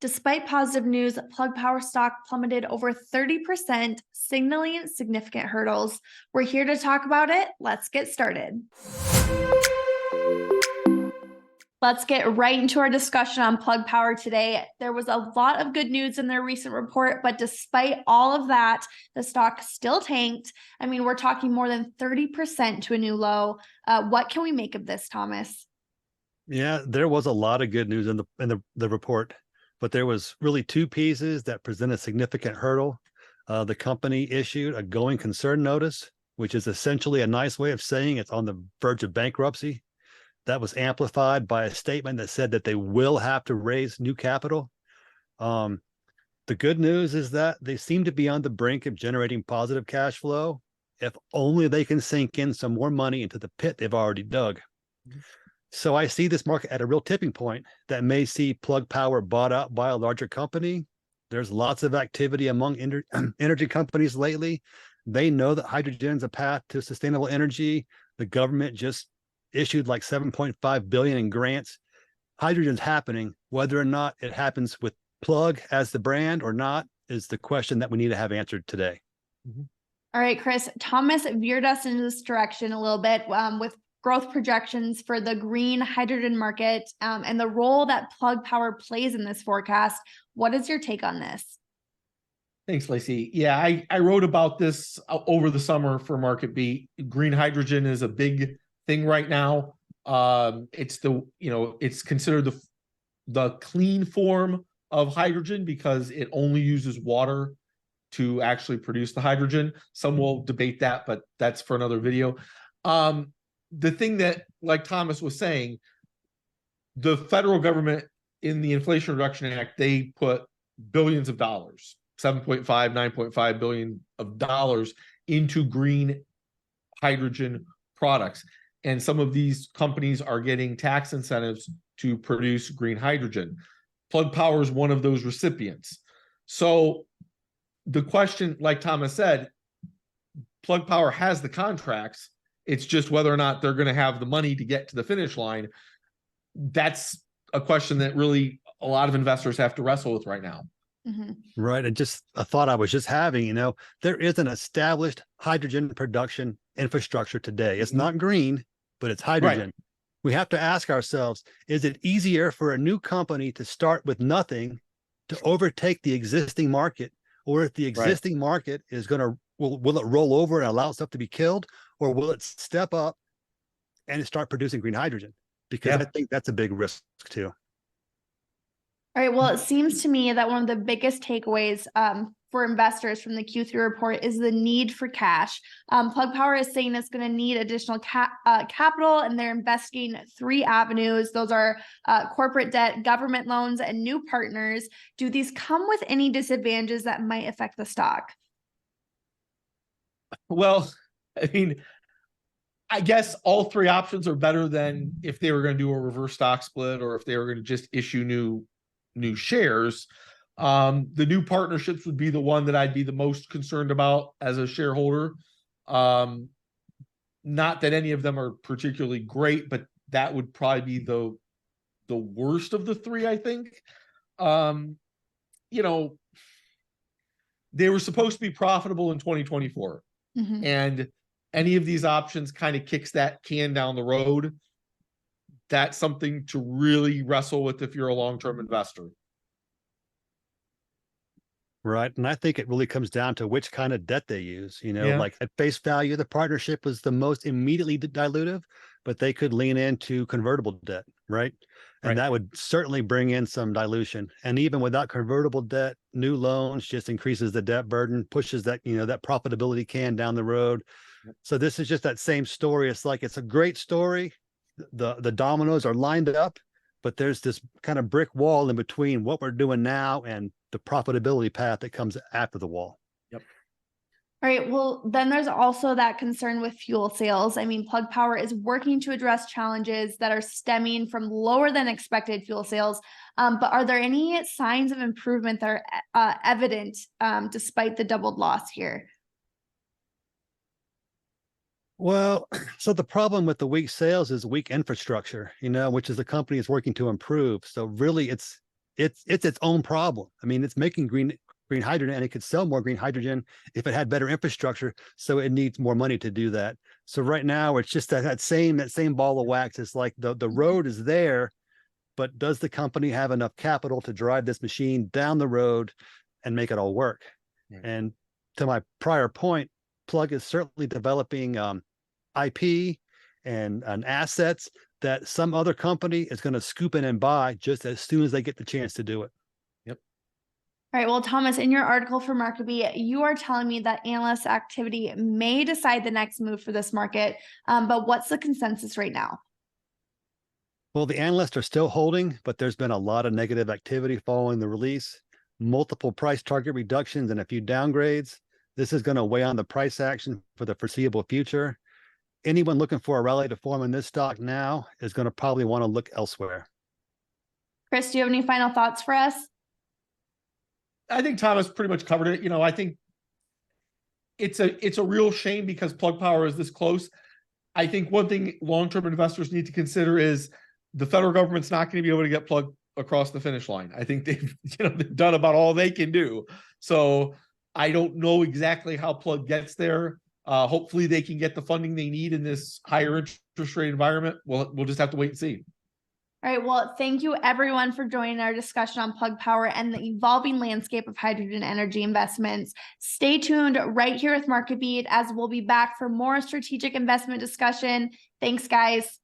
Despite positive news, Plug Power stock plummeted over 30%, signaling significant hurdles. We're here to talk about it. Let's get started. Let's get right into our discussion on Plug Power today. There was a lot of good news in their recent report, but despite all of that, the stock still tanked. I mean, we're talking more than 30% to a new low. What can we make of this, Thomas? Yeah, there was a lot of good news in the report, but there was really two pieces that present a significant hurdle. The company issued a going concern notice, which is essentially a nice way of saying it's on the verge of bankruptcy. That was amplified by a statement that said that they will have to raise new capital. The good news is that they seem to be on the brink of generating positive cash flow, if only they can sink in some more money into the pit they've already dug. So I see this market at a real tipping point that may see Plug Power bought out by a larger company. There's lots of activity among energy companies lately. They know that hydrogen is a path to sustainable energy. The government just issued like $7.5 billion in grants. Hydrogen's happening. Whether or not it happens with Plug as the brand or not is the question that we need to have answered today. All right, Chris, Thomas veered us in this direction a little bit with growth projections for the green hydrogen market and the role that Plug Power plays in this forecast. What is your take on this? Thanks, Lacey. Yeah, I wrote about this over the summer for MarketBeat. Green hydrogen is a big thing right now. It's considered the clean form of hydrogen because it only uses water to actually produce the hydrogen. Some will debate that, but that's for another video. The thing that, like Thomas was saying, the federal government in the Inflation Reduction Act, they put billions of dollars, 7.5, 9.5 billion of dollars into green hydrogen products. And some of these companies are getting tax incentives to produce green hydrogen. Plug Power is one of those recipients. So the question, like Thomas said, Plug Power has the contracts. It's just whether or not they're going to have the money to get to the finish line. That's a question that really a lot of investors have to wrestle with right now. Right. And just a thought I was just having, there is an established hydrogen production infrastructure today. It's not green, but it's hydrogen. Right. We have to ask ourselves, is it easier for a new company to start with nothing to overtake the existing market? Or if the existing market is going to, will it roll over and allow itself to be killed? Or will it step up and start producing green hydrogen? Because I think that's a big risk too. All right. Well, it seems to me that one of the biggest takeaways for investors from the Q3 report is the need for cash. Plug Power is saying it's going to need additional capital, and they're investing 3 avenues. Those are corporate debt, government loans, and new partners. Do these come with any disadvantages that might affect the stock? Well, I mean, I guess all 3 options are better than if they were going to do a reverse stock split or if they were going to just issue new shares. The new partnerships would be the one that I'd be the most concerned about as a shareholder. Not that any of them are particularly great, but that would probably be the worst of the 3, I think. They were supposed to be profitable in 2024. And any of these options kind of kicks that can down the road. That's something to really wrestle with if you're a long-term investor. Right. And I think it really comes down to which kind of debt they use. Like at face value, the partnership was the most immediately dilutive, but they could lean into convertible debt, right? And that would certainly bring in some dilution. And even without convertible debt, new loans just increases the debt burden, pushes that, that profitability can down the road. So this is just that same story. It's like, it's a great story. The dominoes are lined up, but there's this kind of brick wall in between what we're doing now and the profitability path that comes after the wall. All right. Well, then there's also that concern with fuel sales. I mean, Plug Power is working to address challenges that are stemming from lower than expected fuel sales. But are there any signs of improvement that are evident despite the doubled loss here? Well, so the problem with the weak sales is weak infrastructure, which is the company is working to improve. So really it's its own problem. I mean, it's making green hydrogen, and it could sell more green hydrogen if it had better infrastructure. So it needs more money to do that. So right now it's just that same ball of wax. It's like the road is there, but does the company have enough capital to drive this machine down the road and make it all work? Right. And to my prior point, Plug is certainly developing IP and assets that some other company is going to scoop in and buy just as soon as they get the chance to do it. Yep. All right. Well, Thomas, in your article for MarketBeat, you are telling me that Analyst Activity may decide the next move for this market. But what's the consensus right now? Well, the analysts are still holding, but there's been a lot of negative activity following the release, multiple price target reductions and a few downgrades. This is going to weigh on the price action for the foreseeable future. Anyone looking for a rally to form in this stock now is going to probably want to look elsewhere. Chris, do you have any final thoughts for us? I think Thomas pretty much covered it. I think it's a real shame because Plug Power is this close. I think one thing long-term investors need to consider is the federal government's not going to be able to get Plug across the finish line. I think they've done about all they can do. So I don't know exactly how Plug gets there. Hopefully they can get the funding they need in this higher interest rate environment. We'll just have to wait and see. All right. Well, thank you everyone for joining our discussion on Plug Power and the evolving landscape of hydrogen energy investments. Stay tuned right here with MarketBeat as we'll be back for more strategic investment discussion. Thanks, guys.